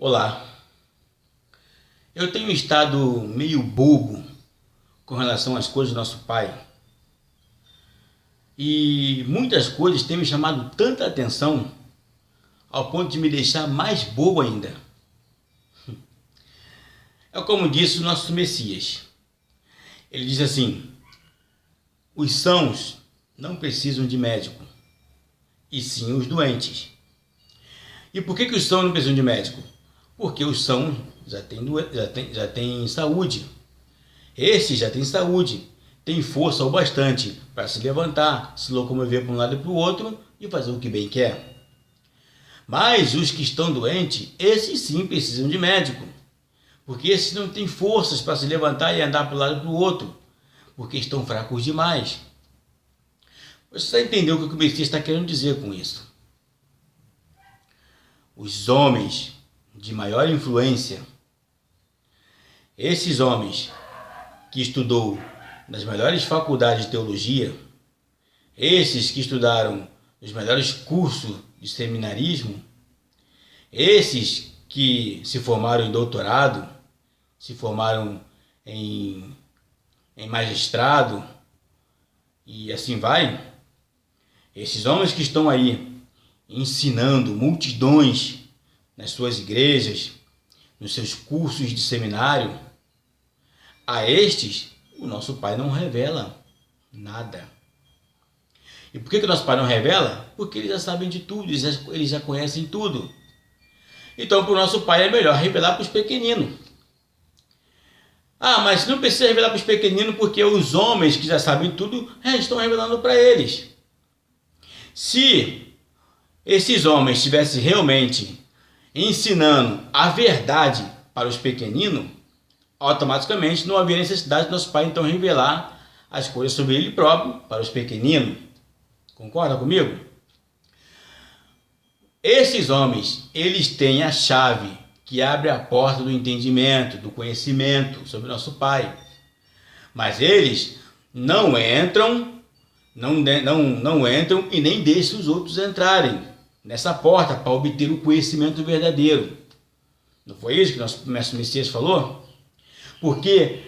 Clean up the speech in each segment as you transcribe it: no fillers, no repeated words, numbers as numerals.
Olá, eu tenho estado meio bobo com relação às coisas do nosso pai e muitas coisas têm me chamado tanta atenção ao ponto de me deixar mais bobo ainda. É como disse o nosso Messias. Ele diz assim: os sãos não precisam de médico, e sim os doentes. E por que os sãos não precisam de médico? Porque os sãos já têm saúde. Esses já têm saúde, têm força o bastante para se levantar, se locomover para um lado e para o outro e fazer o que bem quer. Mas os que estão doentes, esses sim precisam de médico, porque esses não têm forças para se levantar e andar para um lado e para o outro, porque estão fracos demais. Você já entendeu o que o Messias está querendo dizer com isso? Os homens de maior influência, esses homens que estudou nas melhores faculdades de teologia, esses que estudaram nos melhores cursos de seminarismo, esses que se formaram em doutorado, se formaram em magistrado e assim vai, esses homens que estão aí ensinando multidões nas suas igrejas, nos seus cursos de seminário, a estes o nosso Pai não revela nada. E por que o nosso Pai não revela? Porque eles já sabem de tudo, eles já conhecem tudo. Então para o nosso Pai é melhor revelar para os pequeninos. Ah, mas não precisa revelar para os pequeninos porque os homens que já sabem tudo estão revelando para eles. Se esses homens estivessem realmente ensinando a verdade para os pequeninos, automaticamente não havia necessidade de nosso Pai então revelar as coisas sobre ele próprio para os pequeninos. Concorda comigo? Esses homens, eles têm a chave que abre a porta do entendimento, do conhecimento sobre nosso Pai. Mas eles não entram, não entram e nem deixam os outros entrarem nessa porta para obter o conhecimento verdadeiro. Não foi isso que nosso mestre Messias falou? Porque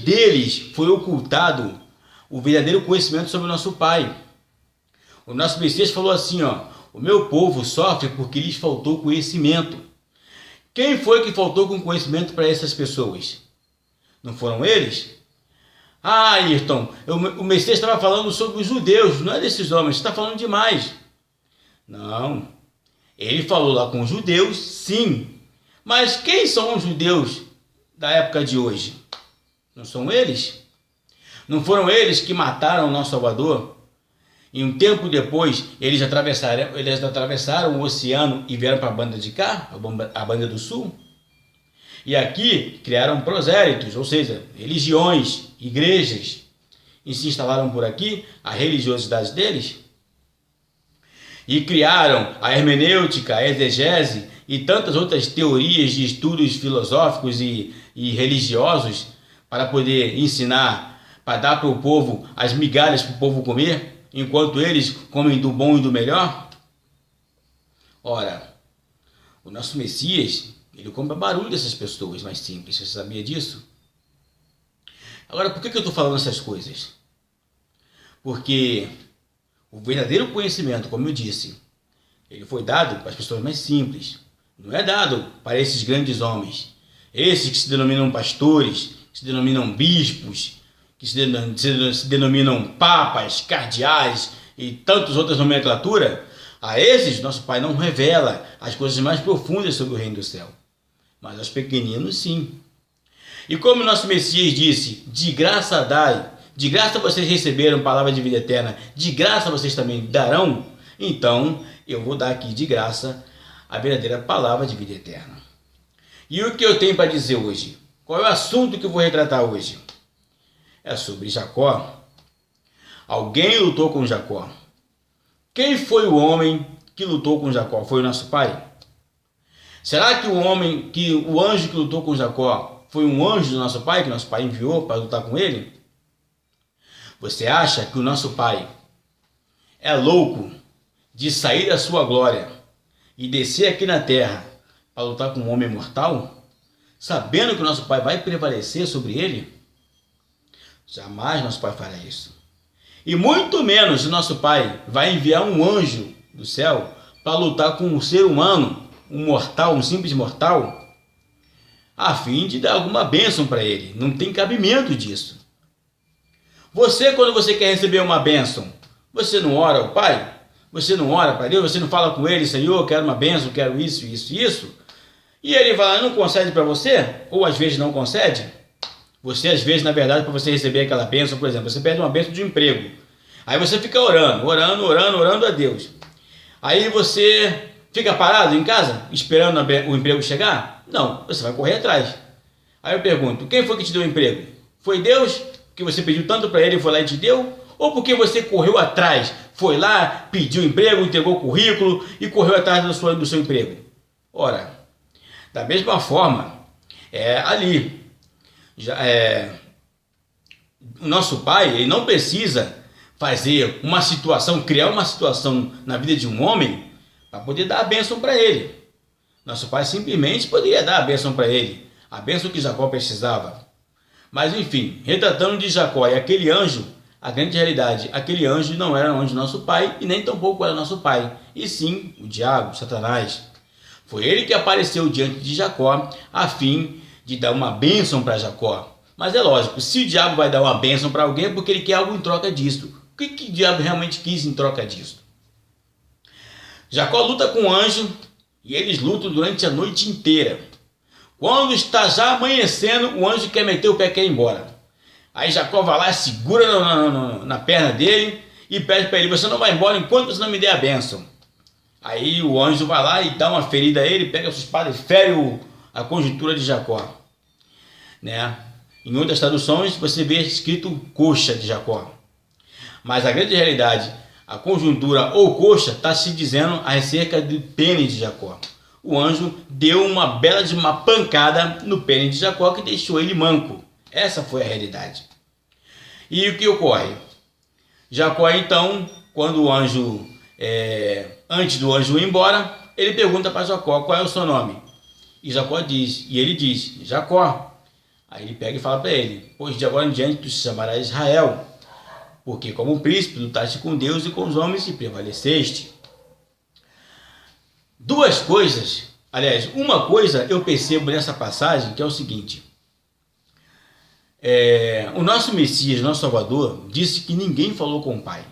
deles foi ocultado o verdadeiro conhecimento sobre o nosso Pai. O nosso Messias falou assim, o meu povo sofre porque lhes faltou conhecimento. Quem foi que faltou com conhecimento para essas pessoas? Não foram eles? Ah, Ayrton, o Messias estava falando sobre os judeus, não é desses homens, você está falando demais. Não, ele falou lá com os judeus, sim. Mas quem são os judeus da época de hoje? Não são eles? Não foram eles que mataram o nosso Salvador? E um tempo depois, eles atravessaram o oceano e vieram para a banda de cá, a banda do sul. E aqui criaram prosélitos, ou seja, religiões, igrejas, e se instalaram por aqui a religiosidade deles. E criaram a hermenêutica, a exegese e tantas outras teorias de estudos filosóficos e religiosos para poder ensinar, para dar para o povo as migalhas para o povo comer, enquanto eles comem do bom e do melhor. Ora, o nosso Messias, ele compra barulho dessas pessoas mais simples, você sabia disso? Agora, por que eu estou falando essas coisas? Porque o verdadeiro conhecimento, como eu disse, ele foi dado para as pessoas mais simples. Não é dado para esses grandes homens. Esses que se denominam pastores, que se denominam bispos, que se denominam papas, cardeais e tantas outras nomenclaturas. A esses, nosso Pai não revela as coisas mais profundas sobre o reino do céu. Mas aos pequeninos, sim. E como nosso Messias disse, de graça dai, de graça vocês receberam palavra de vida eterna, de graça vocês também darão, então eu vou dar aqui de graça a verdadeira palavra de vida eterna. E o que eu tenho para dizer hoje? Qual é o assunto que eu vou retratar hoje? É sobre Jacó. Alguém lutou com Jacó. Quem foi o homem que lutou com Jacó? Foi o nosso pai? Será que o anjo que lutou com Jacó foi um anjo do nosso pai, que nosso pai enviou para lutar com ele? Você acha que o nosso pai é louco de sair da sua glória e descer aqui na terra para lutar com um homem mortal, sabendo que o nosso Pai vai prevalecer sobre ele? Jamais nosso Pai fará isso. E muito menos o nosso Pai vai enviar um anjo do céu para lutar com um ser humano, um mortal, um simples mortal, a fim de dar alguma bênção para ele. Não tem cabimento disso. Você, quando você quer receber uma bênção, você não ora ao Pai? Você não ora para Deus? Você não fala com ele, Senhor, quero uma bênção, quero isso, isso, isso? E ele vai lá, não concede para você? Ou às vezes não concede? Você, às vezes, na verdade, para você receber aquela bênção, por exemplo, você pede uma bênção de emprego. Aí você fica orando a Deus. Aí você fica parado em casa, esperando o emprego chegar? Não, você vai correr atrás. Aí eu pergunto, quem foi que te deu o emprego? Foi Deus, que você pediu tanto para ele e foi lá e te deu? Ou porque você correu atrás, foi lá, pediu emprego, entregou o currículo e correu atrás do seu emprego? Ora, da mesma forma, o nosso Pai, ele não precisa fazer uma situação, criar uma situação na vida de um homem para poder dar a bênção para ele. Nosso Pai simplesmente poderia dar a bênção para ele, a bênção que Jacó precisava. Mas enfim, retratando de Jacó e aquele anjo, a grande realidade, aquele anjo não era o anjo do nosso Pai e nem tampouco era nosso Pai, e sim o diabo, Satanás. Foi ele que apareceu diante de Jacó a fim de dar uma bênção para Jacó. Mas é lógico, se o diabo vai dar uma bênção para alguém é porque ele quer algo em troca disso. O que o diabo realmente quis em troca disso? Jacó luta com o anjo e eles lutam durante a noite inteira. Quando está já amanhecendo, o anjo quer meter o pé e quer ir embora. Aí Jacó vai lá, segura na perna dele e pede para ele, você não vai embora enquanto você não me der a bênção. Aí o anjo vai lá e dá uma ferida a ele, pega a sua espada e fere a conjuntura de Jacó. Né? Em outras traduções você vê escrito coxa de Jacó. Mas a grande realidade, a conjuntura ou coxa está se dizendo acerca do pênis de Jacó. O anjo deu uma bela de uma pancada no pênis de Jacó que deixou ele manco. Essa foi a realidade. E o que ocorre? Jacó então, quando o anjo, antes do anjo ir embora, ele pergunta para Jacó, qual é o seu nome? E ele diz, Jacó. Aí ele pega e fala para ele, pois de agora em diante tu se chamarás Israel, porque como príncipe lutaste com Deus e com os homens e prevaleceste. Duas coisas, aliás, uma coisa eu percebo nessa passagem, que é o seguinte. O nosso Messias, nosso Salvador, disse que ninguém falou com o Pai.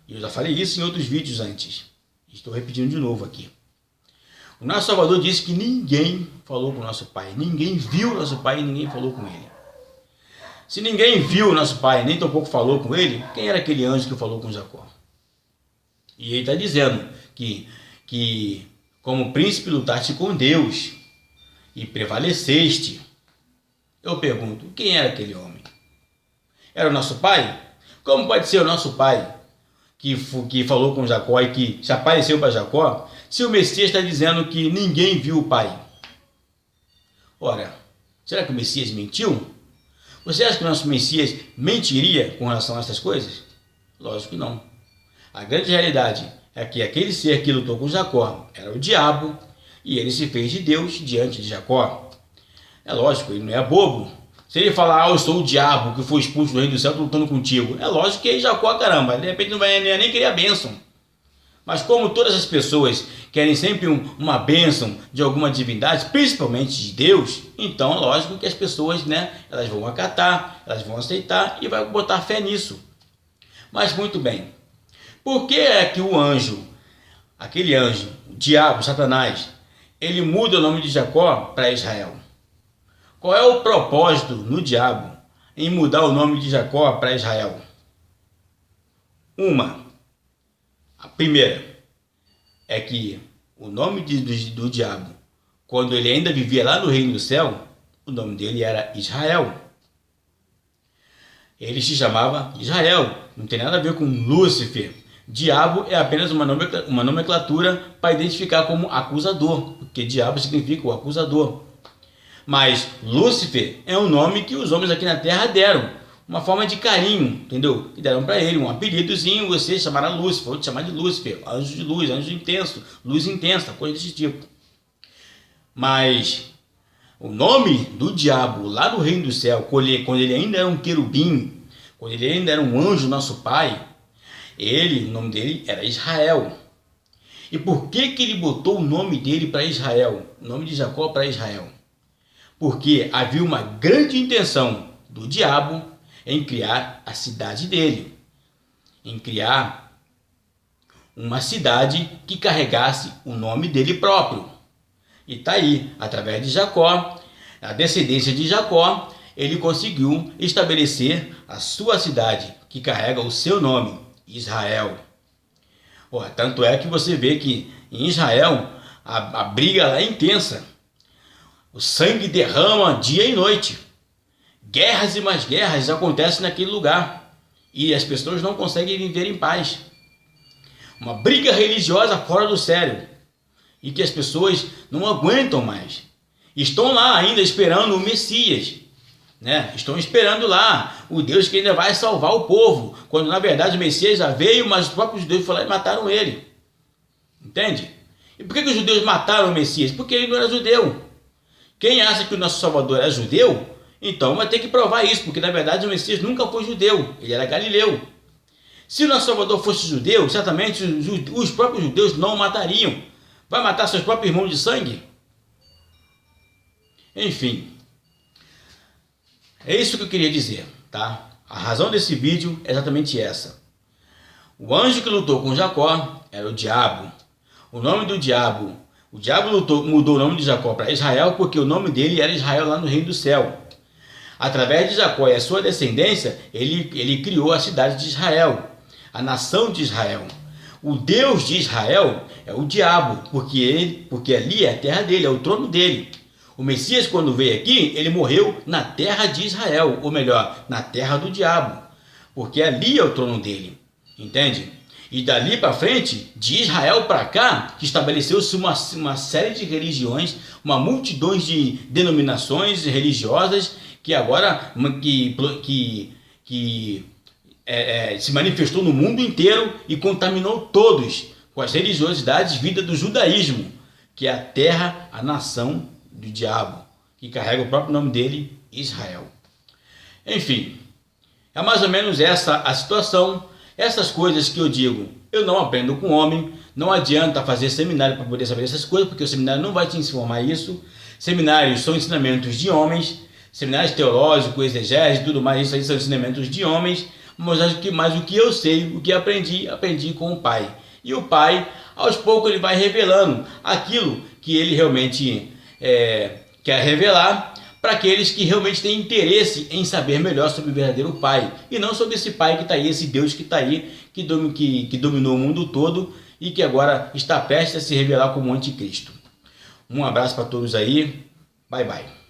E eu já falei isso em outros vídeos antes. Estou repetindo de novo aqui. O nosso Salvador disse que ninguém falou com o nosso Pai. Ninguém viu o nosso Pai e ninguém falou com Ele. Se ninguém viu o nosso Pai, nem tampouco falou com Ele, quem era aquele anjo que falou com Jacó? E ele está dizendo que como príncipe lutaste com Deus e prevaleceste. Eu pergunto, quem era aquele homem? Era o nosso Pai? Como pode ser o nosso Pai que falou com Jacó e que se apareceu para Jacó, se o Messias está dizendo que ninguém viu o Pai? Ora, será que o Messias mentiu? Você acha que o nosso Messias mentiria com relação a essas coisas? Lógico que não. A grande realidade é que aquele ser que lutou com Jacó era o diabo e ele se fez de Deus diante de Jacó. É lógico, ele não é bobo. Se ele falar, eu sou o diabo que foi expulso do reino do céu, estou lutando contigo. É lógico que é Jacó, caramba, de repente não vai nem querer a bênção. Mas como todas as pessoas querem sempre uma bênção de alguma divindade, principalmente de Deus, então é lógico que as pessoas, elas vão acatar, elas vão aceitar e vai botar fé nisso. Mas muito bem, por que é que o anjo, aquele anjo, o diabo, Satanás, ele muda o nome de Jacó para Israel? Qual é o propósito no diabo em mudar o nome de Jacó para Israel? A primeira é que o nome do diabo, quando ele ainda vivia lá no reino do céu, o nome dele era Israel. Ele se chamava Israel, não tem nada a ver com Lúcifer. Diabo é apenas uma nomenclatura para identificar como acusador, porque diabo significa o acusador. Mas Lúcifer é um nome que os homens aqui na terra deram, uma forma de carinho, entendeu? Que deram para ele um apelidozinho, você chamará Lúcifer, vou te chamar de Lúcifer, anjo de luz, anjo intenso, luz intensa, coisa desse tipo. Mas o nome do diabo lá do reino do céu, quando ele ainda era um querubim, quando ele ainda era um anjo, nosso pai, o nome dele era Israel. E por que ele botou o nome dele para Israel, o nome de Jacó para Israel? Porque havia uma grande intenção do diabo em criar a cidade dele, em criar uma cidade que carregasse o nome dele próprio. E está aí, através de Jacó, a descendência de Jacó, ele conseguiu estabelecer a sua cidade, que carrega o seu nome, Israel. Tanto é que você vê que em Israel a briga lá é intensa. O sangue derrama dia e noite. Guerras e mais guerras acontecem naquele lugar. E as pessoas não conseguem viver em paz. Uma briga religiosa fora do sério. E que as pessoas não aguentam mais. Estão lá ainda esperando o Messias. Estão esperando lá o Deus que ainda vai salvar o povo. Quando na verdade o Messias já veio, mas os próprios judeus foram lá e mataram ele. Entende? E por que os judeus mataram o Messias? Porque ele não era judeu. Quem acha que o nosso Salvador era judeu, então vai ter que provar isso, porque na verdade o Messias nunca foi judeu, ele era galileu. Se o nosso Salvador fosse judeu, certamente os próprios judeus não o matariam. Vai matar seus próprios irmãos de sangue? Enfim, é isso que eu queria dizer, tá? A razão desse vídeo é exatamente essa. O anjo que lutou com Jacó era o diabo. O nome do diabo, o diabo mudou o nome de Jacó para Israel porque o nome dele era Israel lá no reino do céu. Através de Jacó e a sua descendência, ele criou a cidade de Israel, a nação de Israel. O Deus de Israel é o diabo, porque ali é a terra dele, é o trono dele. O Messias, quando veio aqui, ele morreu na terra de Israel, ou melhor, na terra do diabo, porque ali é o trono dele, entende? E dali para frente, de Israel para cá, que estabeleceu-se uma série de religiões, uma multidão de denominações religiosas que agora se manifestou no mundo inteiro e contaminou todos com as religiosidades vindas do judaísmo, que é a terra, a nação do diabo, que carrega o próprio nome dele, Israel. Enfim, é mais ou menos essa a situação. Essas coisas que eu digo, eu não aprendo com homem. Não adianta fazer seminário para poder saber essas coisas, porque o seminário não vai te informar isso. Seminários são ensinamentos de homens, seminários teológicos, exegese, tudo mais, isso aí são ensinamentos de homens. Mas o que eu sei, o que aprendi com o Pai. E o Pai, aos poucos, ele vai revelando aquilo que ele realmente quer revelar para aqueles que realmente têm interesse em saber melhor sobre o verdadeiro Pai. E não sobre esse Pai que está aí, esse Deus que está aí, que dominou o mundo todo e que agora está prestes a se revelar como anticristo. Um abraço para todos aí. Bye, bye.